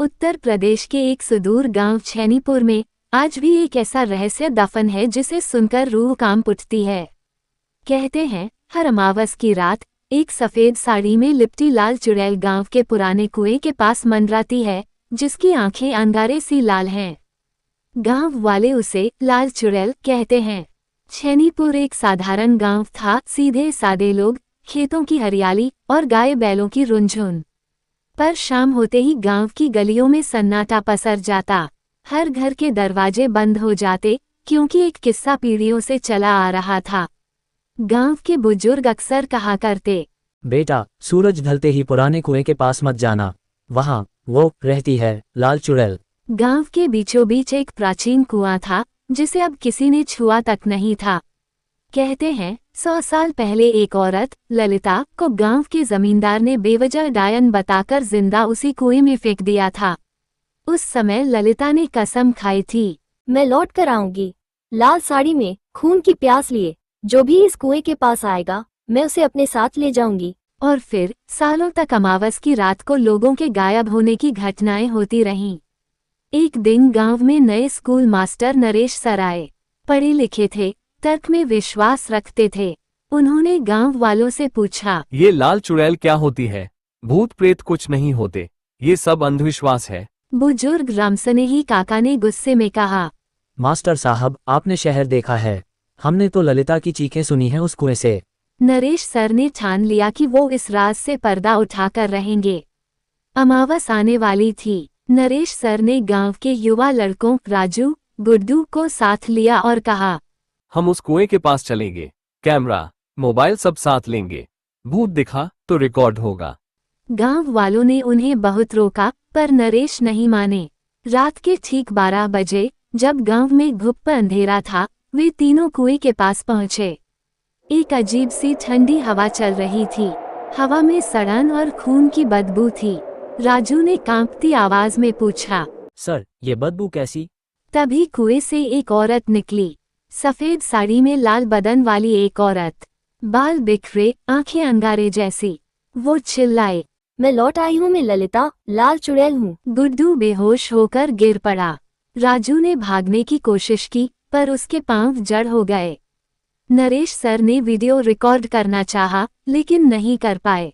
उत्तर प्रदेश के एक सुदूर गांव छैनीपुर में आज भी एक ऐसा रहस्य दफन है जिसे सुनकर रूह कांप उठती है। कहते हैं हर अमावस की रात एक सफेद साड़ी में लिपटी लाल चुड़ैल गांव के पुराने कुएं के पास मंडराती है, जिसकी आंखें अंगारे सी लाल हैं। गांव वाले उसे लाल चुड़ैल कहते हैं। छैनीपुर एक साधारण गांव था, सीधे सादे लोग, खेतों की हरियाली और गाय बैलों की रुंझुन। पर शाम होते ही गांव की गलियों में सन्नाटा पसर जाता। हर घर के दरवाजे बंद हो जाते, क्योंकि एक किस्सा पीढ़ियों से चला आ रहा था। गांव के बुजुर्ग अक्सर कहा करते, बेटा, सूरज ढलते ही पुराने कुएं के पास मत जाना, वहां वो रहती है लाल चुड़ैल। गांव के बीचों बीच एक प्राचीन कुआं था, जिसे अब किसी ने छुआ तक नहीं था। कहते हैं 100 साल पहले एक औरत ललिता को गांव के जमींदार ने बेवजह डायन बताकर जिंदा उसी कुएं में फेंक दिया था। उस समय ललिता ने कसम खाई थी, मैं लौट कर आऊंगी, लाल साड़ी में, खून की प्यास लिए। जो भी इस कुएं के पास आएगा मैं उसे अपने साथ ले जाऊंगी। और फिर सालों तक अमावस की रात को लोगों के गायब होने की घटनाएं होती रहीं। एक दिन गांव में नए स्कूल मास्टर नरेश सर आए। पढ़े लिखे थे, तर्क में विश्वास रखते थे। उन्होंने गांव वालों से पूछा, ये लाल चुड़ैल क्या होती है? भूत प्रेत कुछ नहीं होते, ये सब अंधविश्वास है। बुजुर्ग रामसनेही काका ने गुस्से में कहा, मास्टर साहब, आपने शहर देखा है, हमने तो ललिता की चीखें सुनी हैं उस कुएं से। नरेश सर ने ठान लिया कि वो इस राज से पर्दा उठाकर रहेंगे। अमावस आने वाली थी। नरेश सर ने गांव के युवा लड़कों राजू, गुड्डू को साथ लिया और कहा, हम उस कुएं के पास चलेंगे, कैमरा, मोबाइल सब साथ लेंगे। भूत दिखा तो रिकॉर्ड होगा। गांव वालों ने उन्हें बहुत रोका, पर नरेश नहीं माने। रात के ठीक 12 बजे, जब गांव में घुप अंधेरा था, वे तीनों कुएं के पास पहुंचे। एक अजीब सी ठंडी हवा चल रही थी। हवा में सड़न और खून की बदबू थी। राजू ने कांपती आवाज में पूछा, सर, ये बदबू कैसी? तभी कुएं से एक औरत निकली। सफेद साड़ी में लाल बदन वाली एक औरत, बाल बिखरे, आंखें अंगारे जैसी। वो चिल्लाए, मैं लौट आई हूँ, मैं ललिता, लाल चुड़ैल हूँ। गुड्डू बेहोश होकर गिर पड़ा। राजू ने भागने की कोशिश की, पर उसके पांव जड़ हो गए। नरेश सर ने वीडियो रिकॉर्ड करना चाहा, लेकिन नहीं कर पाए।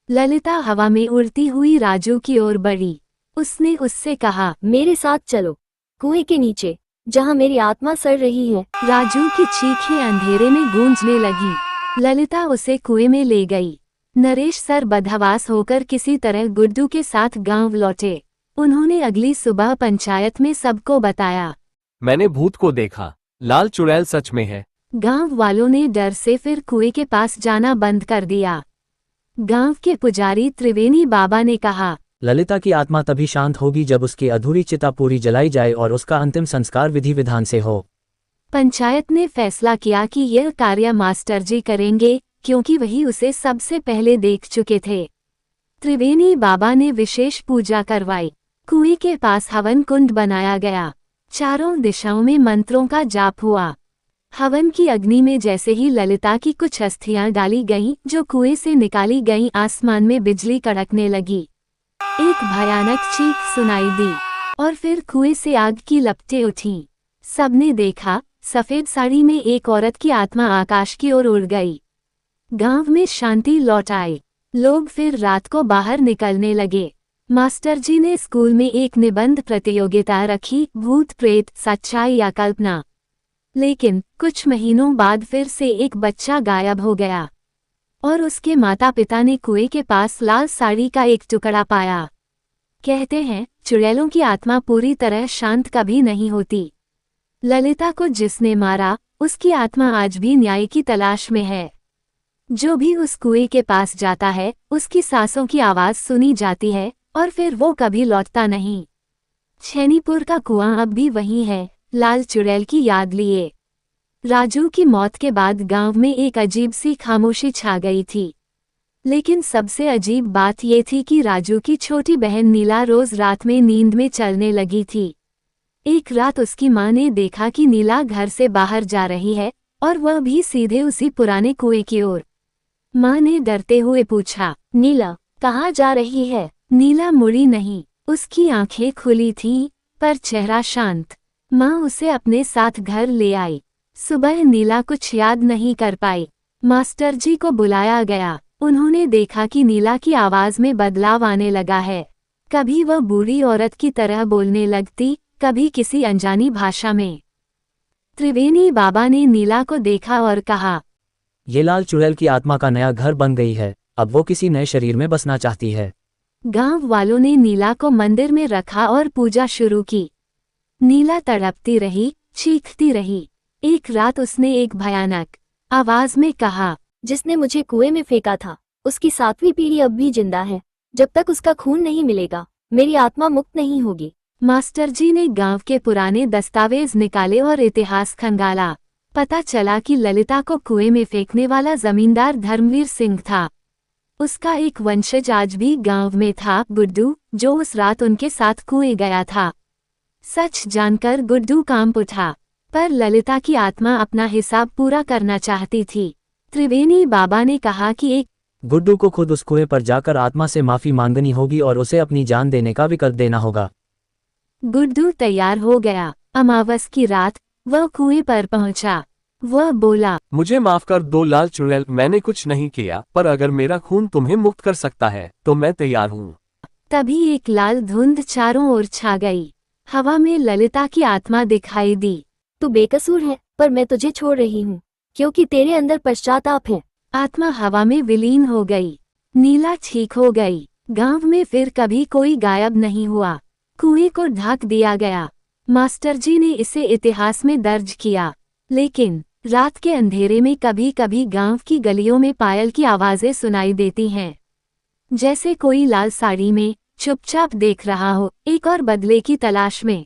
ललिता हवा में उड़ती हुई राजू की ओर बढ़ी। उसने उससे कहा, मेरे साथ चलो, कुएं के नीचे, जहाँ मेरी आत्मा सड़ रही है। राजू की चीखें अंधेरे में गूंजने लगी। ललिता उसे कुएं में ले गई। नरेश सर बदहवास होकर किसी तरह गुड्डू के साथ गांव लौटे। उन्होंने अगली सुबह पंचायत में सबको बताया, मैंने भूत को देखा, लाल चुड़ैल सच में है। गांव वालों ने डर से फिर कुएं के पास जाना बंद कर दिया। गांव के पुजारी त्रिवेणी बाबा ने कहा, ललिता की आत्मा तभी शांत होगी जब उसकी अधूरी चिता पूरी जलाई जाए और उसका अंतिम संस्कार विधि विधान से हो। पंचायत ने फैसला किया कि यह कार्य मास्टर जी करेंगे, क्योंकि वही उसे सबसे पहले देख चुके थे। त्रिवेणी बाबा ने विशेष पूजा करवाई। कुएं के पास हवन कुंड बनाया गया। चारों दिशाओं में मंत्रों का जाप हुआ। हवन की अग्नि में जैसे ही ललिता की कुछ अस्थियां डाली गईं, जो कुएं से निकाली गईं, आसमान में बिजली कड़कने लगी। एक भयानक चीख सुनाई दी, और फिर कुएं से आग की लपटें उठीं। सबने देखा, सफेद साड़ी में एक औरत की आत्मा आकाश की ओर उड़ गई। गांव में शांति लौट आई। लोग फिर रात को बाहर निकलने लगे। मास्टर जी ने स्कूल में एक निबंध प्रतियोगिता रखी, भूत प्रेत, सच्चाई या कल्पना। लेकिन कुछ महीनों बाद फिर से एक बच्चा गायब हो गया, और उसके माता पिता ने कुएं के पास लाल साड़ी का एक टुकड़ा पाया। कहते हैं चुड़ैलों की आत्मा पूरी तरह शांत कभी नहीं होती। ललिता को जिसने मारा, उसकी आत्मा आज भी न्याय की तलाश में है। जो भी उस कुएं के पास जाता है, उसकी सांसों की आवाज सुनी जाती है, और फिर वो कभी लौटता नहीं। छैनीपुर का कुआं अब भी वही है, लाल चुड़ैल की याद लिए। राजू की मौत के बाद गांव में एक अजीब सी खामोशी छा गई थी। लेकिन सबसे अजीब बात ये थी कि राजू की छोटी बहन नीला रोज रात में नींद में चलने लगी थी। एक रात उसकी माँ ने देखा कि नीला घर से बाहर जा रही है, और वह भी सीधे उसी पुराने कुएं की ओर। माँ ने डरते हुए पूछा, नीला, कहाँ जा रही है? नीला मुड़ी नहीं। उसकी आंखें खुली थीं, पर चेहरा शांत। माँ उसे अपने साथ घर ले आई। सुबह नीला कुछ याद नहीं कर पाई। मास्टर जी को बुलाया गया। उन्होंने देखा कि नीला की आवाज में बदलाव आने लगा है। कभी वह बूढ़ी औरत की तरह बोलने लगती, कभी किसी अनजानी भाषा में। त्रिवेणी बाबा ने नीला को देखा और कहा, ये लाल चुड़ैल की आत्मा का नया घर बन गई है, अब वो किसी नए शरीर में बसना चाहती है। गांव वालों ने नीला को मंदिर में रखा और पूजा शुरू की। नीला तड़पती रही, चीखती रही। एक रात उसने एक भयानक आवाज में कहा, जिसने मुझे कुएं में फेंका था, उसकी 7वीं पीढ़ी अब भी जिंदा है। जब तक उसका खून नहीं मिलेगा, मेरी आत्मा मुक्त नहीं होगी। मास्टर जी ने गांव के पुराने दस्तावेज निकाले और इतिहास खंगाला। पता चला कि ललिता को कुएं में फेंकने वाला जमींदार धर्मवीर सिंह था। उसका एक वंशज आज भी गांव में था, गुड्डू, जो उस रात उनके साथ कुएं गया था। सच जानकर गुड्डू कांप उठा, पर ललिता की आत्मा अपना हिसाब पूरा करना चाहती थी। त्रिवेणी बाबा ने कहा कि एक गुड्डू को खुद उस कुएं पर जाकर आत्मा से माफी मांगनी होगी और उसे अपनी जान देने का विकल्प देना होगा। गुड्डू तैयार हो गया। अमावस की रात वह कुएं पर पहुंचा। वह बोला, मुझे माफ कर दो लाल चुड़ैल, मैंने कुछ नहीं किया, पर अगर मेरा खून तुम्हें मुक्त कर सकता है तो मैं तैयार हूँ। तभी एक लाल धुंध चारों ओर छा गई। हवा में ललिता की आत्मा दिखाई दी। तू बेकसूर है, पर मैं तुझे छोड़ रही हूँ, क्योंकि तेरे अंदर पश्चाताप है। आत्मा हवा में विलीन हो गई। नीला ठीक हो गई। गांव में फिर कभी कोई गायब नहीं हुआ। कुएं को ढक दिया गया। मास्टर जी ने इसे इतिहास में दर्ज किया। लेकिन रात के अंधेरे में कभी कभी गांव की गलियों में पायल की आवाजें सुनाई देती हैं, जैसे कोई लाल साड़ी में चुपचाप देख रहा हो, एक और बदले की तलाश में।